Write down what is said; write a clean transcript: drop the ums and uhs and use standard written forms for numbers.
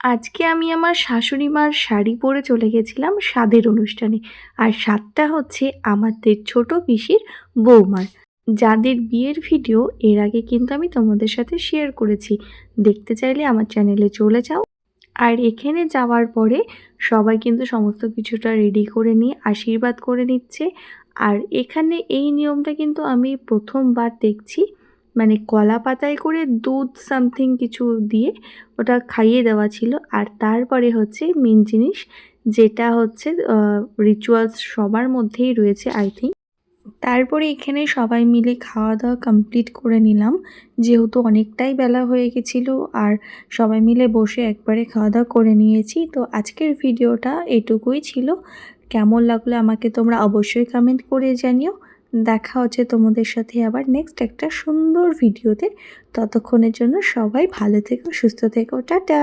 আজকে আমি আমার শাশুড়ি মার শাড়ি পরে চলে গেছিলাম স্বাদের অনুষ্ঠানে। আর স্বাদটা হচ্ছে আমাদের ছোট পিসির বৌমার, যাদের বিয়ের ভিডিও এর আগে কিন্তু আমি তোমাদের সাথে শেয়ার করেছি। দেখতে চাইলে আমার চ্যানেলে চলে যাও। আর এখানে যাওয়ার পরে সবাই কিন্তু সমস্ত কিছুটা রেডি করে নিয়ে আশীর্বাদ করে নিচ্ছে। আর এখানে এই নিয়মটা কিন্তু আমি প্রথমবার দেখছি, মানে কলা পাতায় করে দুধ সামথিং কিছু দিয়ে ওটা খাইয়ে দেওয়া ছিল। আর তারপরে হচ্ছে মেন জিনিস, যেটা হচ্ছে রিচুয়ালস সবার মধ্যেই রয়েছে আই থিঙ্ক। তারপরে এখানে সবাই মিলে খাওয়া দাওয়া কমপ্লিট করে নিলাম, যেহেতু অনেকটাই বেলা হয়ে গেছিলো। আর সবাই মিলে বসে একবারে খাওয়া দাওয়া করে নিয়েছি। তো আজকের ভিডিওটা এটুকুই ছিল। কেমন লাগলো আমাকে তোমরা অবশ্যই কমেন্ট করে জানিও। দেখা হচ্ছে তোমাদের সাথে আবার নেক্সট একটা সুন্দর ভিডিওতে। ততক্ষণের জন্য সবাই ভালো থেকো, সুস্থ থেকো, টাটা।